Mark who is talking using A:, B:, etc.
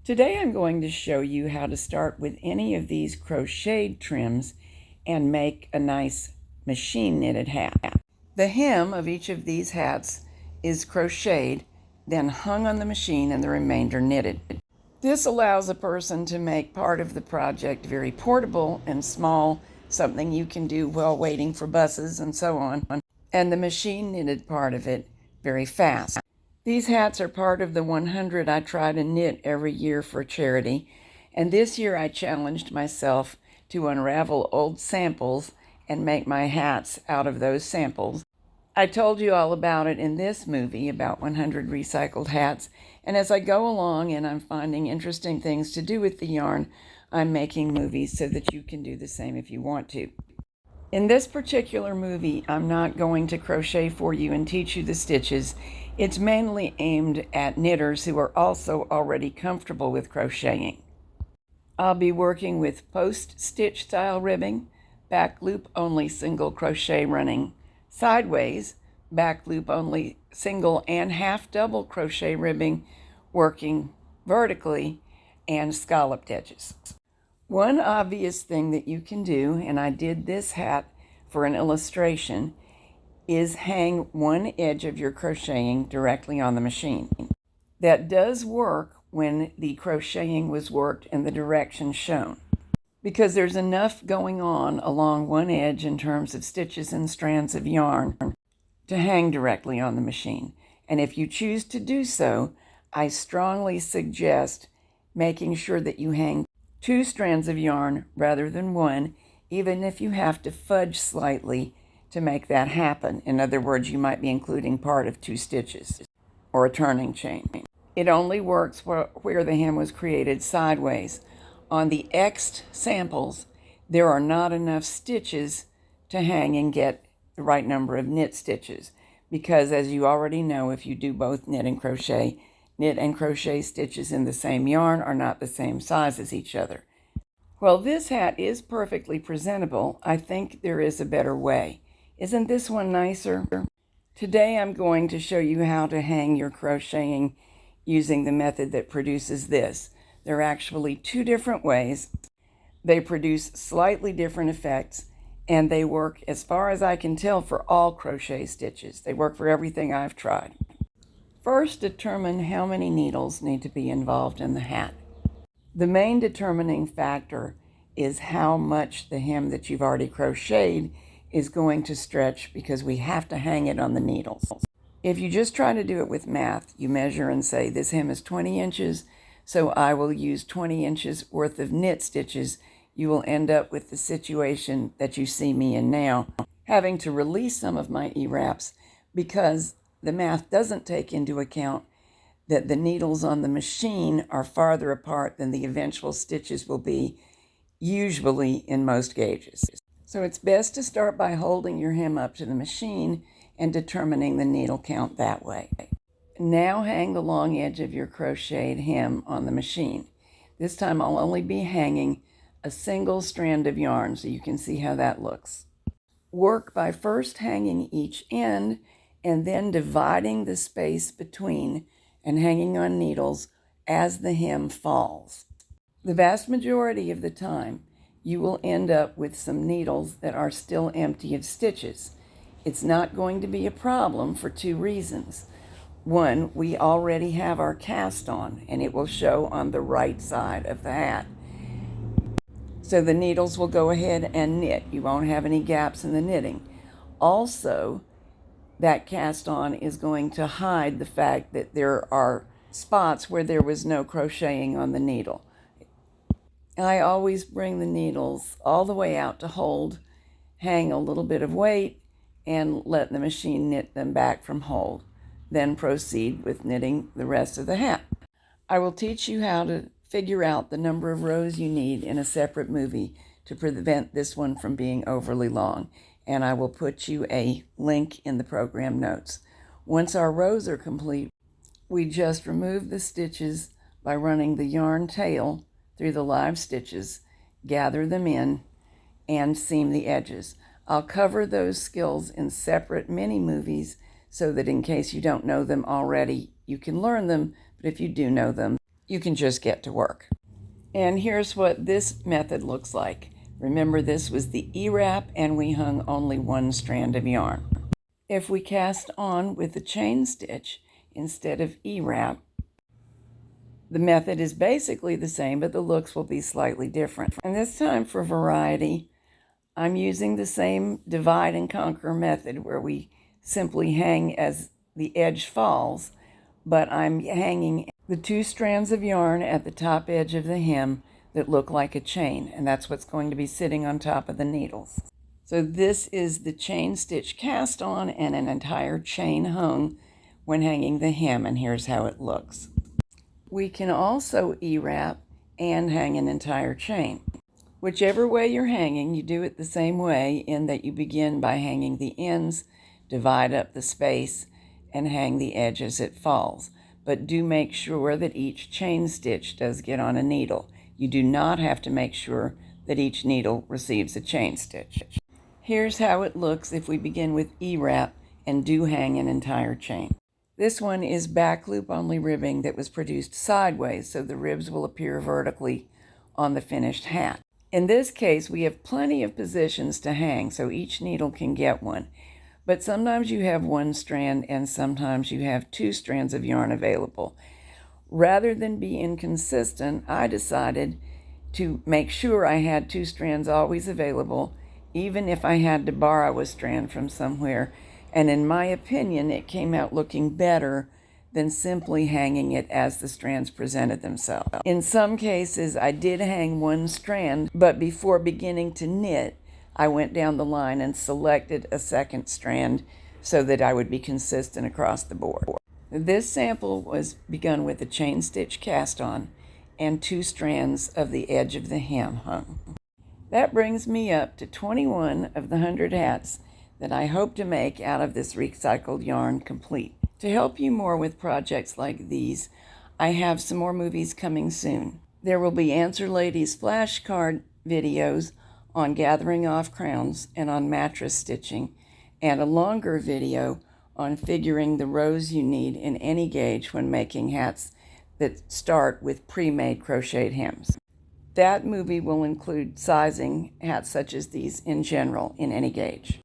A: Today I'm going to show you how to start with any of these crocheted trims and make a nice machine knitted hat. The hem of each of these hats is crocheted, then hung on the machine and the remainder knitted. This allows a person to make part of the project very portable and small, something you can do while waiting for buses and so on, and the machine knitted part of it very fast. These hats are part of the 100 I try to knit every year for charity, and this year I challenged myself to unravel old samples and make my hats out of those samples. I told you all about it in this movie about 100 recycled hats, and as I go along and I'm finding interesting things to do with the yarn, I'm making movies so that you can do the same if you want to. In this particular movie, I'm not going to crochet for you and teach you the stitches. It's mainly aimed at knitters who are also already comfortable with crocheting. I'll be working with post-stitch style ribbing, back loop only single crochet running sideways, back loop only single and half double crochet ribbing working vertically, and scalloped edges. One obvious thing that you can do, and I did this hat for an illustration, is hang one edge of your crocheting directly on the machine. That does work when the crocheting was worked in the direction shown, because there's enough going on along one edge in terms of stitches and strands of yarn to hang directly on the machine. And if you choose to do so, I strongly suggest making sure that you hang 2 strands of yarn rather than 1, even if you have to fudge slightly to make that happen. In other words, you might be including part of 2 stitches or a turning chain. It only works where the hem was created sideways. On the X'd samples, there are not enough stitches to hang and get the right number of knit stitches, because as you already know, if you do both knit and crochet stitches in the same yarn are not the same size as each other. Well, this hat is perfectly presentable. I think there is a better way. Isn't this one nicer? Today I'm going to show you how to hang your crocheting using the method that produces this. There are actually 2 different ways. They produce slightly different effects, and they work, as far as I can tell, for all crochet stitches. They work for everything I've tried. First, determine how many needles need to be involved in the hat. The main determining factor is how much the hem that you've already crocheted is going to stretch, because we have to hang it on the needles. If you just try to do it with math, you measure and say, this hem is 20 inches, so I will use 20 inches worth of knit stitches. You will end up with the situation that you see me in now, having to release some of my E-wraps because the math doesn't take into account that the needles on the machine are farther apart than the eventual stitches will be, usually in most gauges. So it's best to start by holding your hem up to the machine and determining the needle count that way. Now hang the long edge of your crocheted hem on the machine. This time I'll only be hanging a single strand of yarn, so you can see how that looks. Work by first hanging each end and then dividing the space between and hanging on needles as the hem falls. The vast majority of the time, you will end up with some needles that are still empty of stitches. It's not going to be a problem for 2 reasons. One, we already have our cast on, and it will show on the right side of the hat. So the needles will go ahead and knit. You won't have any gaps in the knitting. Also, that cast on is going to hide the fact that there are spots where there was no crocheting on the needle. I always bring the needles all the way out to hold, hang a little bit of weight, and let the machine knit them back from hold. Then proceed with knitting the rest of the hat. I will teach you how to figure out the number of rows you need in a separate movie to prevent this one from being overly long, and I will put you a link in the program notes. Once our rows are complete, we just remove the stitches by running the yarn tail through the live stitches, gather them in, and seam the edges. I'll cover those skills in separate mini movies so that in case you don't know them already, you can learn them, but if you do know them, you can just get to work. And here's what this method looks like. Remember, this was the E-wrap and we hung only one strand of yarn. If we cast on with the chain stitch instead of E-wrap, the method is basically the same, but the looks will be slightly different. And this time for variety, I'm using the same divide and conquer method where we simply hang as the edge falls, but I'm hanging the 2 strands of yarn at the top edge of the hem that look like a chain, and that's what's going to be sitting on top of the needles. So this is the chain stitch cast on and an entire chain hung when hanging the hem, and here's how it looks. We can also E-wrap and hang an entire chain. Whichever way you're hanging, you do it the same way in that you begin by hanging the ends, divide up the space, and hang the edge as it falls. But do make sure that each chain stitch does get on a needle. You do not have to make sure that each needle receives a chain stitch. Here's how it looks if we begin with E-wrap and do hang an entire chain. This one is back loop only ribbing that was produced sideways, so the ribs will appear vertically on the finished hat. In this case, we have plenty of positions to hang, so each needle can get one. But sometimes you have 1 strand and sometimes you have 2 strands of yarn available. Rather than be inconsistent, I decided to make sure I had 2 strands always available, even if I had to borrow a strand from somewhere. And in my opinion, it came out looking better than simply hanging it as the strands presented themselves. In some cases, I did hang 1 strand, but before beginning to knit, I went down the line and selected a 2nd strand so that I would be consistent across the board. This sample was begun with a chain stitch cast on and 2 strands of the edge of the hem hung. That brings me up to 21 of the 100 hats that I hope to make out of this recycled yarn complete. To help you more with projects like these, I have some more movies coming soon. There will be Answer Ladies flashcard videos on gathering off crowns and on mattress stitching, and a longer video on figuring the rows you need in any gauge when making hats that start with pre-made crocheted hems. That movie will include sizing hats such as these in general in any gauge.